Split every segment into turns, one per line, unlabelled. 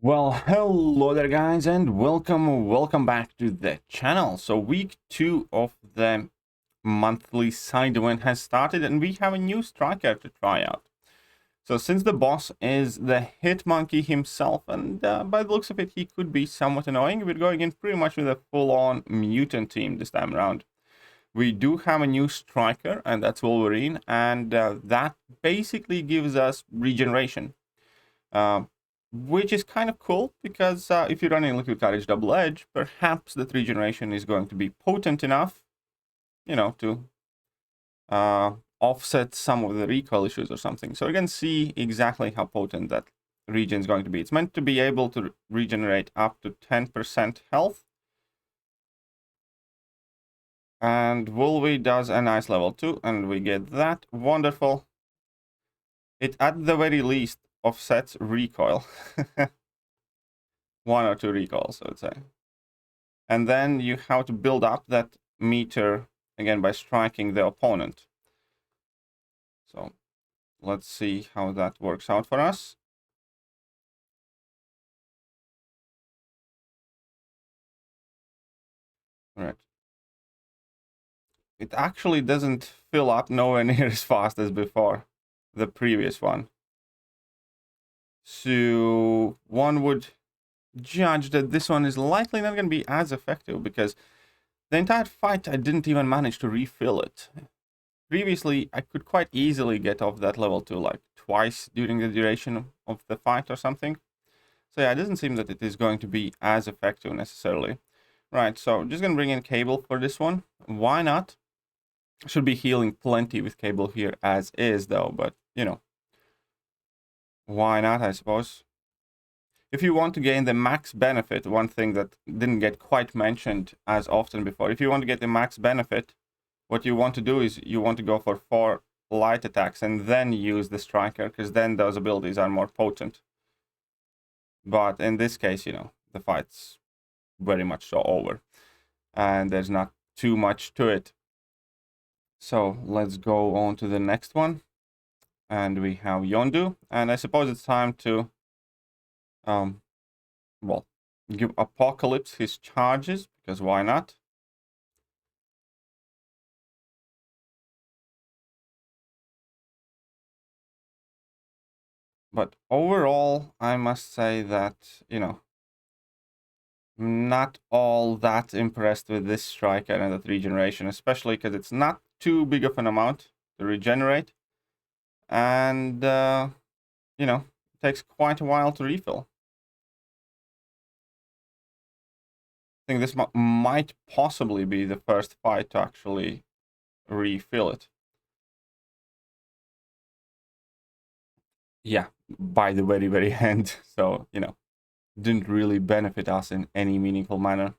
Well, hello there guys and welcome back to the channel. So week 2 of the monthly side event has started and we have a new striker to try out. So since the boss is the hit monkey himself and by the looks of it he could be somewhat annoying, we're going in pretty much with a full-on mutant team this time around. We do have a new striker and that's Wolverine, and that basically gives us regeneration. Uh, which is kind of cool because if you're running liquid courage double edge, perhaps that regeneration is going to be potent enough, to offset some of the recoil issues or something. So we're going to see exactly how potent that regen is going to be. It's meant to be able to regenerate up to 10% health. And Wolvie does a nice level 2, and we get that. Wonderful. It, at the very least, offsets recoil. 1 or 2 recoils, I would say. And then you have to build up that meter again by striking the opponent. So let's see how that works out for us. All right. It actually doesn't fill up nowhere near as fast as before, the previous one. So one would judge that this one is likely not going to be as effective because the entire fight I didn't even manage to refill it. Previously, I could quite easily get off that level 2 like twice during the duration of the fight or something. So yeah, it doesn't seem that it is going to be as effective necessarily. Right, so I'm just going to bring in Cable for this one. Why not? Should be healing plenty with Cable here as is though, but why not, I suppose. If you want to gain the max benefit, one thing that didn't get quite mentioned as often before, if you want to get the max benefit, what you want to do is you want to go for 4 light attacks and then use the striker, because then those abilities are more potent. But in this case, the fight's very much so over and there's not too much to it. So let's go on to the next one, and we have Yondu, and I suppose it's time to well, give Apocalypse his charges, because why not? But overall, I must say that, not all that impressed with this striker and that regeneration, especially because it's not too big of an amount to regenerate. And, it takes quite a while to refill. I think this might possibly be the first fight to actually refill it. Yeah, by the very, very end. So, didn't really benefit us in any meaningful manner.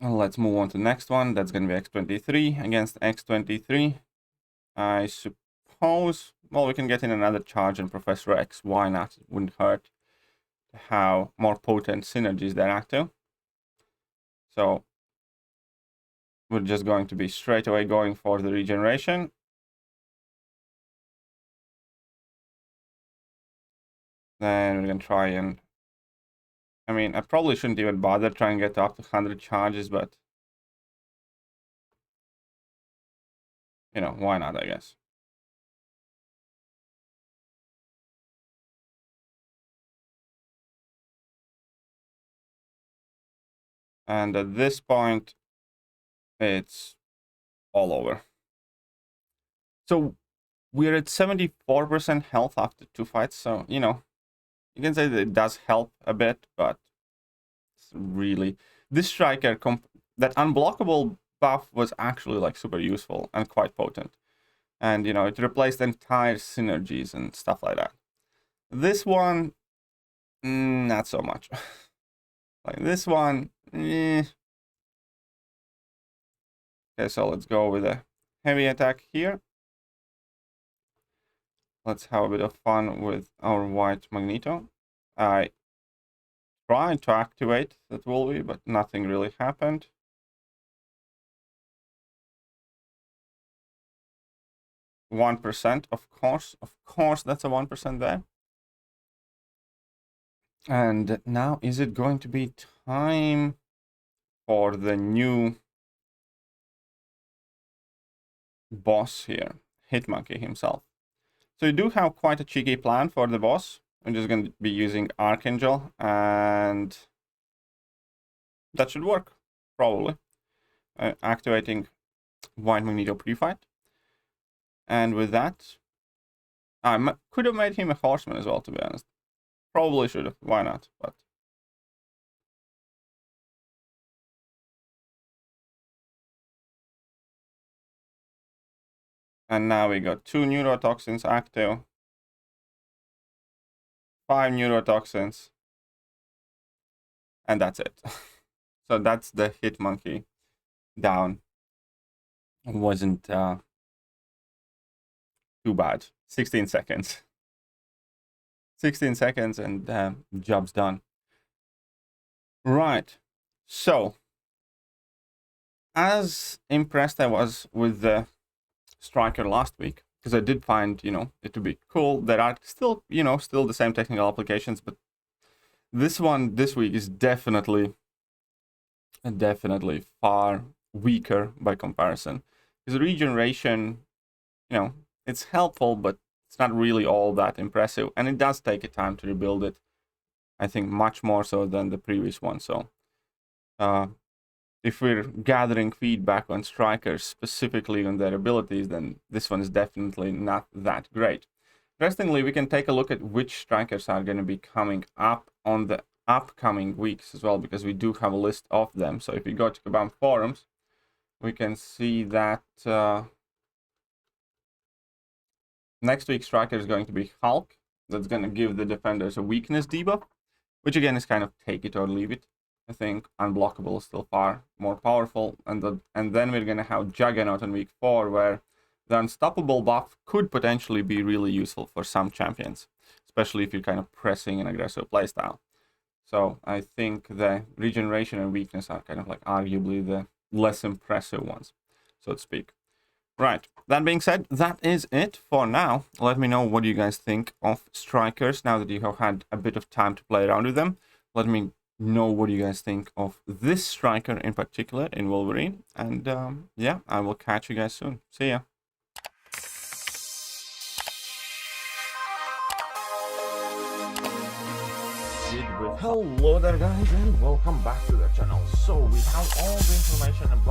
Well, let's move on to the next one. That's going to be X23 against X23. I suppose, well, we can get in another charge on Professor X. Why not? It wouldn't hurt to have more potent synergies there active. So we're just going to be straight away going for the regeneration. Then we're going to try and... I mean, I probably shouldn't even bother trying to get up to 100 charges, but... why not, I guess. And at this point, it's all over. So we're at 74% health after 2 fights, so, you can say that it does help a bit, but it's really... This striker, that unblockable buff was actually, like, super useful and quite potent. And, it replaced entire synergies and stuff like that. This one, not so much. Like, this one, Okay, so let's go with a heavy attack here. Let's have a bit of fun with our white Magneto. I tried to activate that Wolvie, but nothing really happened. %, of course, that's a 1% there. And now is it going to be time for the new boss here, Hitmonkey himself? So you do have quite a cheeky plan for the boss. I'm just going to be using Archangel, and that should work, probably. Activating White Magneto pre-fight. And with that, I could have made him a horseman as well, to be honest. Probably should have. Why not? But and now we got 2 neurotoxins active, 5 neurotoxins, and that's it. So that's the Hitmonkey down. It wasn't too bad. 16 seconds. 16 seconds and job's done. Right. So, as impressed I was with the Striker last week, because I did find, it to be cool. There are still, still the same technical applications, but this one this week is definitely far weaker by comparison. Because regeneration, it's helpful, but it's not really all that impressive, and it does take a time to rebuild it. I think much more so than the previous one. So, if we're gathering feedback on strikers, specifically on their abilities, then this one is definitely not that great. Interestingly, we can take a look at which strikers are going to be coming up on the upcoming weeks as well, because we do have a list of them. So if you go to Kabam forums, we can see that next week's striker is going to be Hulk. That's going to give the defenders a weakness debuff, which again is kind of take it or leave it. I think Unblockable is still far more powerful. And then we're going to have Juggernaut in week 4, where the Unstoppable buff could potentially be really useful for some champions, especially if you're kind of pressing an aggressive playstyle. So I think the regeneration and weakness are kind of like arguably the less impressive ones, so to speak. Right, that being said, that is it for now. Let me know what you guys think of strikers now that you have had a bit of time to play around with them. Let me know what you guys think of this striker in particular in Wolverine. And yeah, I will catch you guys soon. See ya.
Hello there guys, and welcome back to the channel. So we have all the information about